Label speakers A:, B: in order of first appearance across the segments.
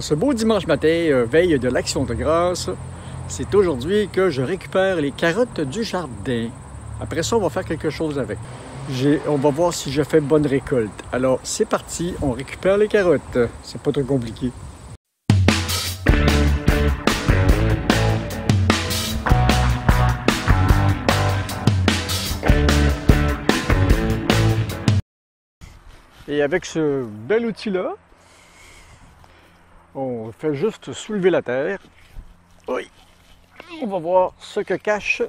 A: ce beau dimanche matin, veille de l'Action de grâce, c'est aujourd'hui que je récupère les carottes du jardin. Après ça, on va faire quelque chose avec. On va voir si je fais bonne récolte. Alors, c'est parti, on récupère les carottes. C'est pas trop compliqué. Et avec ce bel outil-là, on fait juste soulever la terre. Oui. On va voir ce que cache.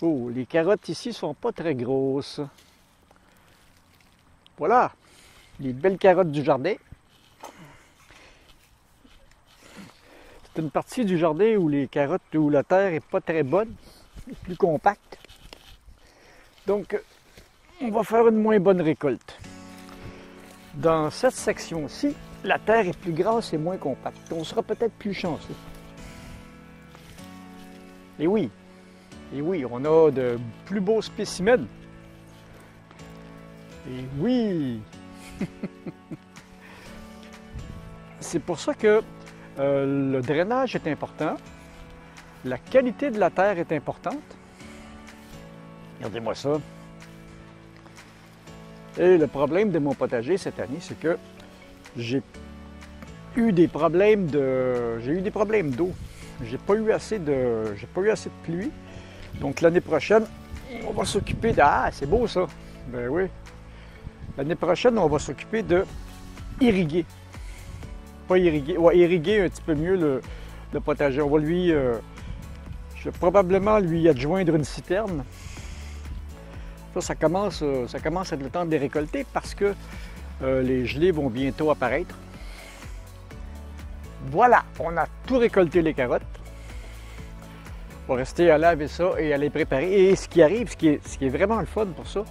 A: Oh, les carottes ici sont pas très grosses. Voilà, les belles carottes du jardin. C'est une partie du jardin où les carottes, où la terre est pas très bonne, plus compacte. Donc, on va faire une moins bonne récolte. Dans cette section-ci, la terre est plus grasse et moins compacte. On sera peut-être plus chanceux. Et oui, on a de plus beaux spécimens. Et oui! C'est pour ça que le drainage est important. La qualité de la terre est importante. Regardez-moi ça. Et le problème de mon potager cette année, c'est que j'ai eu des problèmes d'eau. J'ai pas eu assez de pluie. Donc l'année prochaine, on va s'occuper de... Ah, c'est beau ça! Ben oui. L'année prochaine, on va s'occuper de irriguer. Pas irriguer, ouais, irriguer un petit peu mieux le potager. On va lui... je vais probablement lui adjoindre une citerne. Ça commence à être le temps de les récolter parce que les gelées vont bientôt apparaître. Voilà, on a tout récolté les carottes. On va rester à laver ça et à les préparer. Et ce qui arrive, ce qui est vraiment le fun pour ça,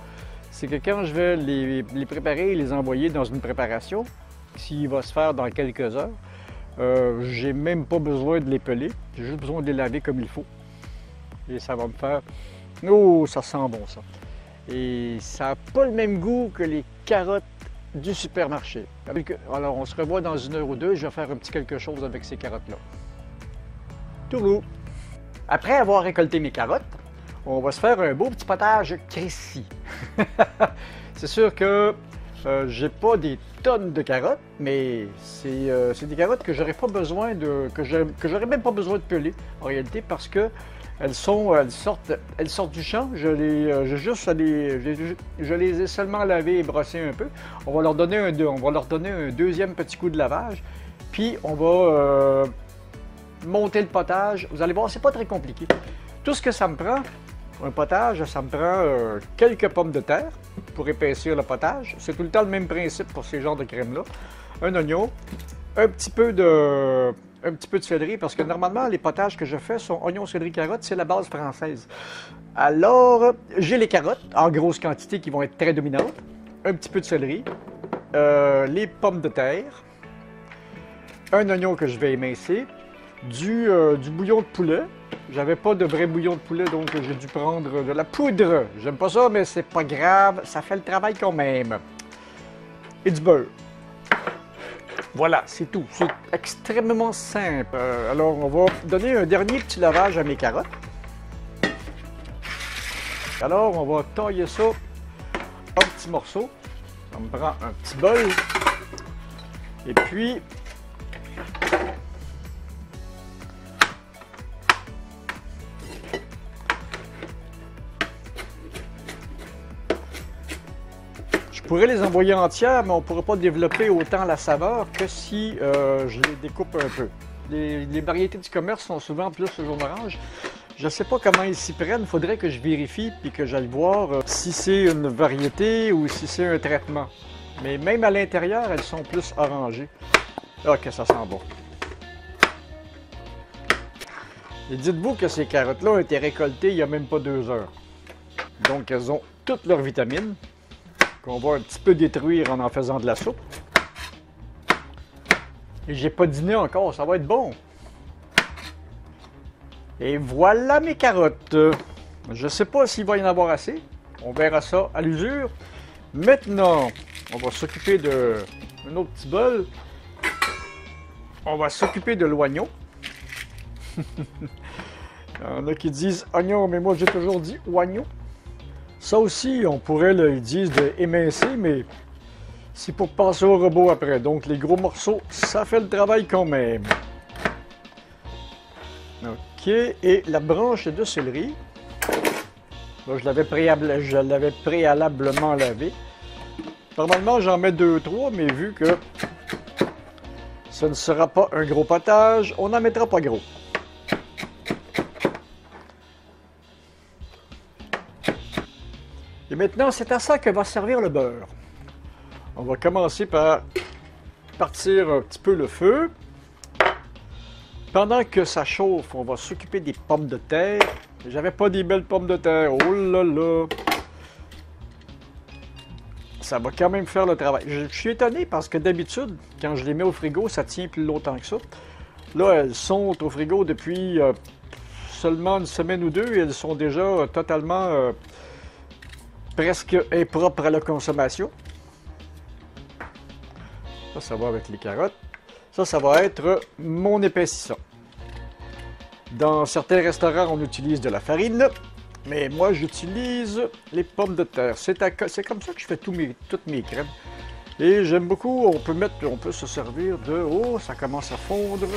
A: c'est que quand je vais les préparer et les envoyer dans une préparation, s'il va se faire dans quelques heures, j'ai même pas besoin de les peler. J'ai juste besoin de les laver comme il faut. Et ça va me faire... Oh, ça sent bon ça! Et ça n'a pas le même goût que les carottes du supermarché. Alors, on se revoit dans une heure ou deux. Je vais faire un petit quelque chose avec ces carottes-là. Tourou! Après avoir récolté mes carottes, on va se faire un beau petit potage créci. C'est sûr que j'ai pas des tonnes de carottes, mais c'est des carottes que j'aurais pas besoin de... que j'aurais même pas besoin de peler, en réalité, parce que elles sortent du champ. Je les ai seulement lavées et brossées un peu. On va leur donner un deuxième petit coup de lavage. Puis on va monter le potage. Vous allez voir, c'est pas très compliqué. Tout ce que ça me prend, un potage, ça me prend quelques pommes de terre pour épaissir le potage. C'est tout le temps le même principe pour ces genres de crèmes-là. Un oignon, un petit peu de céleri, parce que normalement, les potages que je fais sont oignons, céleri, carottes, c'est la base française. Alors, j'ai les carottes en grosse quantité qui vont être très dominantes, un petit peu de céleri, les pommes de terre, un oignon que je vais émincer, du bouillon de poulet. J'avais pas de vrai bouillon de poulet, donc j'ai dû prendre de la poudre. J'aime pas ça, mais c'est pas grave, ça fait le travail quand même. Et du beurre. Voilà, c'est tout. C'est extrêmement simple. Alors, on va donner un dernier petit lavage à mes carottes. Alors, on va tailler ça en petits morceaux. On me prend un petit bol. Et puis, je pourrais les envoyer entières, mais on ne pourra pas développer autant la saveur que si je les découpe un peu. Les variétés du commerce sont souvent plus jaune orange. Je ne sais pas comment ils s'y prennent. Il faudrait que je vérifie et que j'aille voir si c'est une variété ou si c'est un traitement. Mais même à l'intérieur, elles sont plus orangées. Ah, que ça sent bon. Et dites-vous que ces carottes-là ont été récoltées il n'y a même pas 2 heures. Donc, elles ont toutes leurs vitamines, qu'on va un petit peu détruire en faisant de la soupe. Et j'ai pas dîné encore, ça va être bon. Et voilà mes carottes. Je sais pas s'il va y en avoir assez. On verra ça à l'usure. Maintenant, on va s'occuper de un autre petit bol. On va s'occuper de l'oignon. Il y en a qui disent oignon, mais moi j'ai toujours dit oignon. Ça aussi, on pourrait, là, ils disent de émincer, mais c'est pour passer au robot après. Donc les gros morceaux, ça fait le travail quand même. OK, et la branche de céleri. Là, je l'avais préalablement lavé. Normalement, j'en mets 2-3, mais vu que ce ne sera pas un gros potage, on n'en mettra pas gros. Et maintenant, c'est à ça que va servir le beurre. On va commencer par partir un petit peu le feu. Pendant que ça chauffe, on va s'occuper des pommes de terre. J'avais pas des belles pommes de terre. Oh là là! Ça va quand même faire le travail. Je suis étonné parce que d'habitude, quand je les mets au frigo, ça tient plus longtemps que ça. Là, elles sont au frigo depuis seulement une semaine ou deux et elles sont déjà totalement presque impropres à la consommation. Ça va avec les carottes. Ça va être mon épaississant. Dans certains restaurants, on utilise de la farine, mais moi, j'utilise les pommes de terre. C'est comme ça que je fais toutes mes crèmes. Et j'aime beaucoup, on peut se servir de... Oh, ça commence à fondre.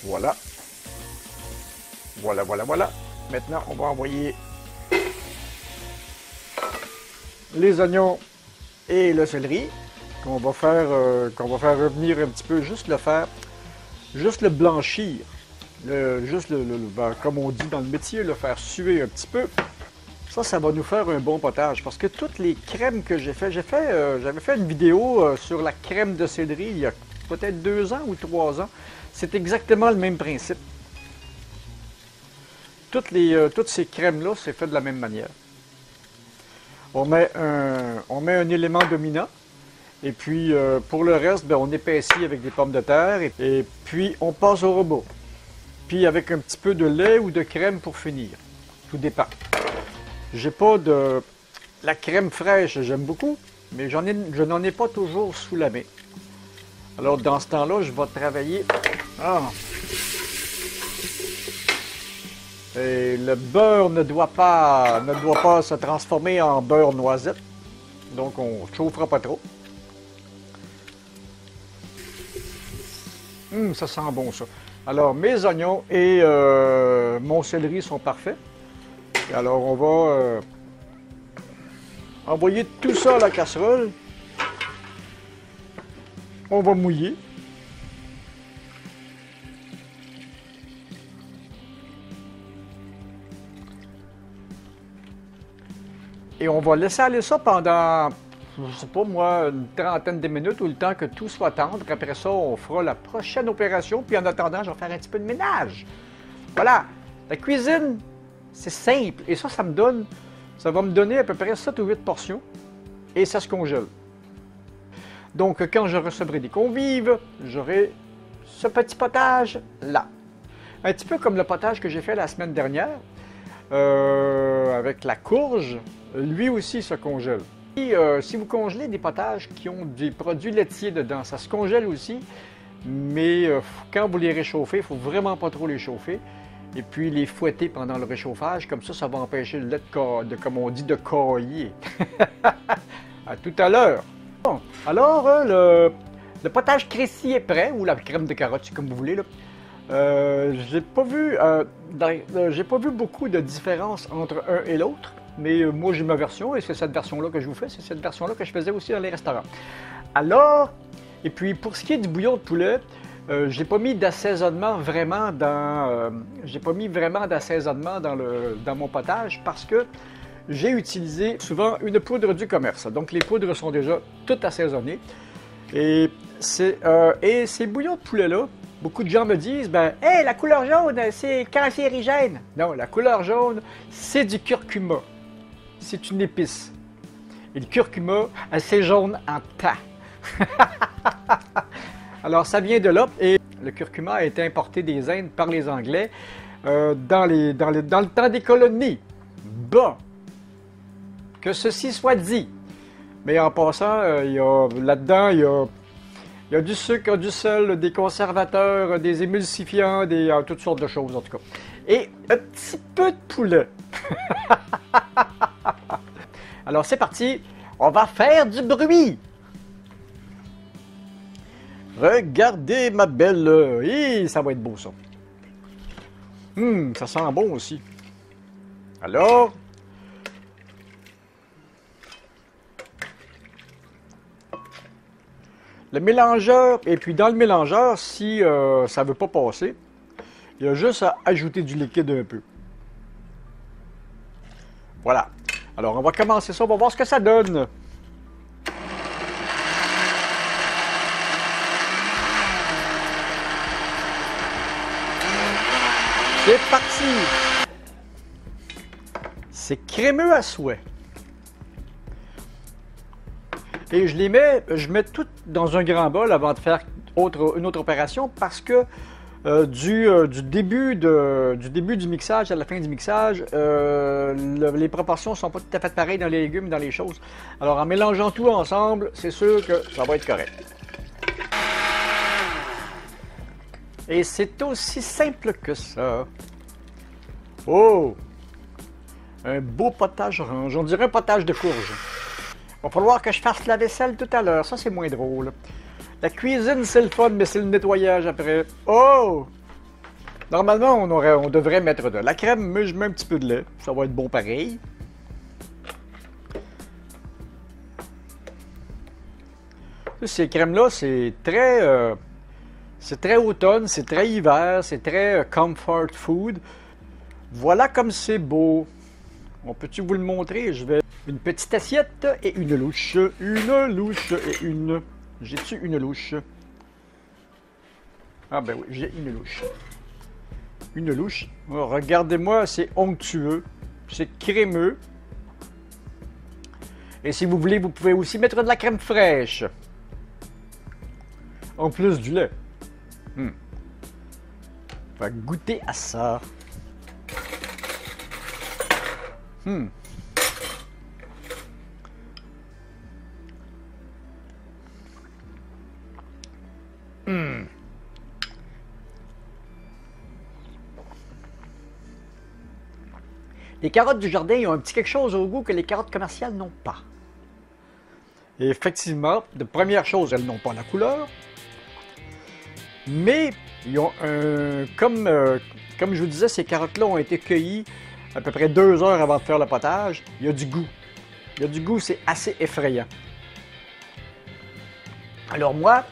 A: Voilà. Voilà. Maintenant, on va envoyer les oignons et le céleri qu'on va faire revenir un petit peu, juste le blanchir, comme on dit dans le métier, le faire suer un petit peu. Ça va nous faire un bon potage parce que toutes les crèmes que j'avais fait une vidéo sur la crème de céleri il y a peut-être 2 ans ou 3 ans. C'est exactement le même principe. Toutes ces crèmes-là, c'est fait de la même manière. On met un élément dominant. Et puis, pour le reste, ben, on épaissit avec des pommes de terre. Et puis, on passe au robot. Puis, avec un petit peu de lait ou de crème pour finir. Tout dépend. J'ai pas de... La crème fraîche, j'aime beaucoup, mais je n'en ai pas toujours sous la main. Alors, dans ce temps-là, je vais travailler... Et le beurre ne doit pas se transformer en beurre noisette. Donc, on ne chauffera pas trop. Ça sent bon, ça. Alors, mes oignons et mon céleri sont parfaits. Et alors, on va envoyer tout ça à la casserole. On va mouiller. Et on va laisser aller ça pendant, je sais pas moi, une trentaine de minutes ou le temps que tout soit tendre. Après ça, on fera la prochaine opération. Puis en attendant, je vais faire un petit peu de ménage. Voilà. La cuisine, c'est simple. Et ça va me donner à peu près 7 ou 8 portions. Et ça se congèle. Donc, quand je recevrai des convives, j'aurai ce petit potage là. Un petit peu comme le potage que j'ai fait la semaine dernière. Avec la courge, lui aussi se congèle. Et, si vous congelez des potages qui ont des produits laitiers dedans, ça se congèle aussi, mais quand vous les réchauffez, il ne faut vraiment pas trop les chauffer. Et puis les fouetter pendant le réchauffage, comme ça va empêcher le lait comme on dit, de cailler. À tout à l'heure. Bon, alors, le potage créci est prêt, ou la crème de carotte, c'est comme vous voulez, là. J'ai pas vu beaucoup de différence entre un et l'autre, mais moi j'ai ma version et c'est cette version-là que je vous fais, c'est cette version-là que je faisais aussi dans les restaurants. Alors, et puis pour ce qui est du bouillon de poulet, j'ai pas mis d'assaisonnement vraiment dans mon potage parce que j'ai utilisé souvent une poudre du commerce. Donc les poudres sont déjà toutes assaisonnées et ces bouillons de poulet-là, beaucoup de gens me disent, hey, la couleur jaune, c'est cancérigène. Non, la couleur jaune, c'est du curcuma. C'est une épice. Et le curcuma, c'est jaune en tas. Alors, ça vient de là. Et le curcuma a été importé des Indes par les Anglais dans le temps des colonies. Bon, que ceci soit dit. Mais en passant, là-dedans, il y a du sucre, du sel, des conservateurs, des émulsifiants, toutes sortes de choses en tout cas. Et un petit peu de poulet. Alors c'est parti, on va faire du bruit. Regardez ma belle. Ça va être beau ça. Ça sent bon aussi. Alors, le mélangeur, et puis dans le mélangeur, si ça ne veut pas passer, il y a juste à ajouter du liquide un peu. Voilà. Alors, on va commencer ça, on va voir ce que ça donne. C'est parti! C'est crémeux à souhait. Et je mets tout dans un grand bol avant de faire une autre opération parce que du début du mixage à la fin du mixage, les proportions ne sont pas tout à fait pareilles dans les légumes et dans les choses. Alors en mélangeant tout ensemble, c'est sûr que ça va être correct. Et c'est aussi simple que ça. Oh! Un beau potage orange. On dirait un potage de courge. Il va falloir que je fasse la vaisselle tout à l'heure. Ça, c'est moins drôle. La cuisine, c'est le fun, mais c'est le nettoyage après. Oh! Normalement, on devrait mettre de la crème, mais je mets un petit peu de lait. Ça va être bon pareil. Ces crèmes-là, c'est très automne, c'est très hiver, c'est très comfort food. Voilà comme c'est beau. On peut-tu vous le montrer? Je vais... Une petite assiette et une louche. Une louche et une... J'ai-tu une louche? Ah ben oui, j'ai une louche. Une louche. Oh, regardez-moi, c'est onctueux. C'est crémeux. Et si vous voulez, vous pouvez aussi mettre de la crème fraîche. En plus du lait. On va goûter à ça. Les carottes du jardin ont un petit quelque chose au goût que les carottes commerciales n'ont pas. Et effectivement, de première chose, elles n'ont pas la couleur. Mais ils ont comme je vous disais, ces carottes-là ont été cueillies à peu près 2 heures avant de faire le potage. Il y a du goût. Il y a du goût, c'est assez effrayant. Alors moi,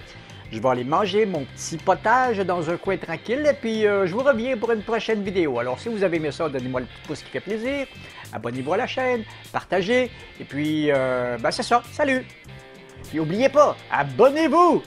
A: je vais aller manger mon petit potage dans un coin tranquille et puis je vous reviens pour une prochaine vidéo. Alors si vous avez aimé ça, donnez-moi le petit pouce qui fait plaisir. Abonnez-vous à la chaîne, partagez et puis ben c'est ça. Salut! Et n'oubliez pas, abonnez-vous!